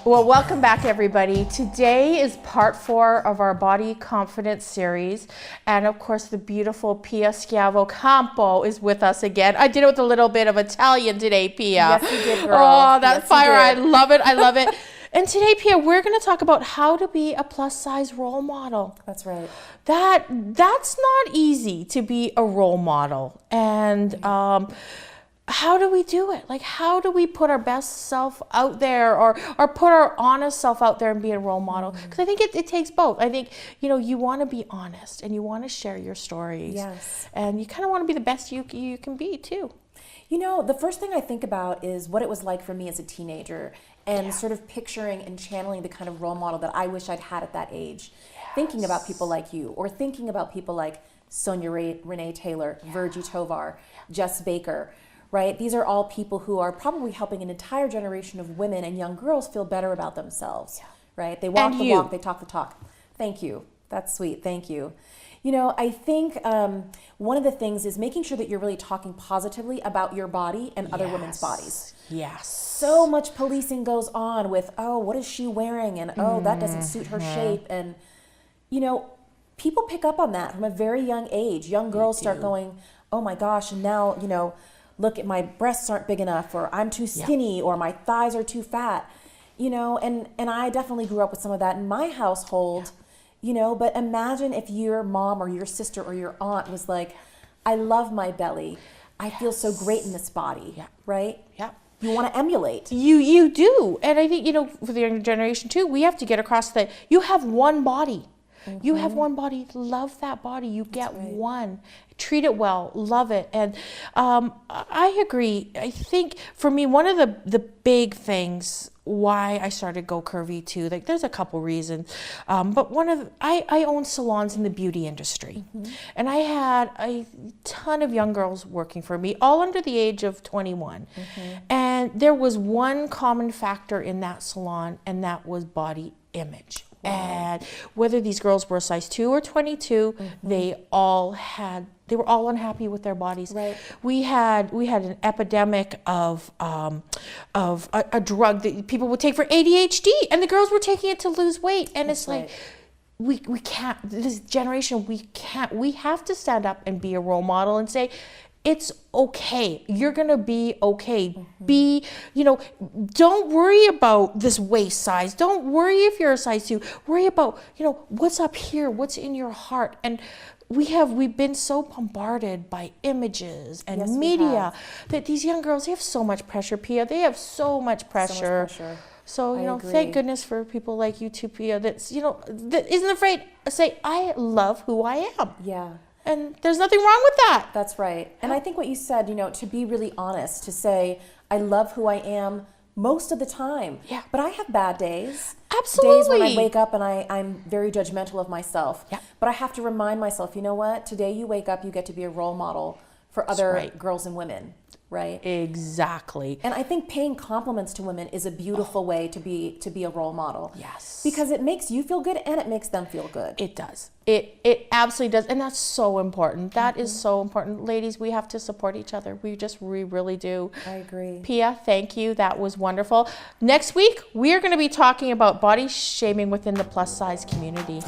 Well, welcome back, everybody. Today is part 4 of our body confidence series. And of course, the beautiful Pia Schiavo-Campo is with us again. I did it with a little bit of Italian today, Pia. Yes, you did, girl. Oh, that yes, fire. I love it. I love it. And today, Pia, we're going to talk about how to be a plus size role model. That's right. That's not easy to be a role model. And how do we do it? Like, how do we put our best self out there or put our honest self out there and be a role model? Because I think it takes both. I think, you want to be honest and you want to share your stories. Yes. And you kind of want to be the best you can be too. The first thing I think about is what it was like for me as a teenager and sort of picturing and channeling the kind of role model that I wish I'd had at that age. Yes. Thinking about people like you or thinking about people like Sonia Renee Taylor, Virgie Tovar, Jess Baker. Right? These are all people who are probably helping an entire generation of women and young girls feel better about themselves. Yeah. Right? They walk the walk, they talk the talk. Thank you. That's sweet. Thank you. I think one of the things is making sure that you're really talking positively about your body and other women's bodies. Yes. So much policing goes on with, oh, what is she wearing? And oh, that doesn't suit her shape. And, people pick up on that from a very young age. Young girls start going, oh my gosh, and now, look at my breasts aren't big enough, or I'm too skinny, or my thighs are too fat, and I definitely grew up with some of that in my household, but imagine if your mom or your sister or your aunt was like, I love my belly. I feel so great in this body, right? Yeah. You want to emulate. You do. And I think, for the younger generation too, we have to get across that you have one body. Mm-hmm. You have one body. Love that body. You get one. Treat it well. Love it. And I agree. I think for me, one of the big things why I started Go Curvy too, like there's a couple reasons, but I own salons in the beauty industry, and I had a ton of young girls working for me, all under the age of 21, and there was one common factor in that salon, and that was body image. And whether these girls were a size 2 or 22, they were all unhappy with their bodies. Right. We had an epidemic of a drug that people would take for ADHD, and the girls were taking it to lose weight. And it's like, we can't. This generation, we have to stand up and be a role model and say, it's okay. You're going to be okay. Don't worry about this waist size. Don't worry if you're a size 2. Worry about, what's up here, what's in your heart. And we've been so bombarded by images and media that these young girls, they have so much pressure, Pia. They have so much pressure. So, thank goodness for people like you too, Pia, that isn't afraid to say, I love who I am. Yeah. And there's nothing wrong with that. That's right. And I think what you said, to be really honest, to say, I love who I am most of the time. Yeah. But I have bad days. Absolutely. Days when I wake up and I'm very judgmental of myself. Yeah. But I have to remind myself, you know what? Today you wake up, you get to be a role model for other girls and women. Right? Exactly. And I think paying compliments to women is a beautiful way to be a role model. Yes. Because it makes you feel good and it makes them feel good. It does. It absolutely does. And that's so important. That is so important. Ladies, we have to support each other. We really do. I agree. Pia, thank you. That was wonderful. Next week, we are going to be talking about body shaming within the plus size community.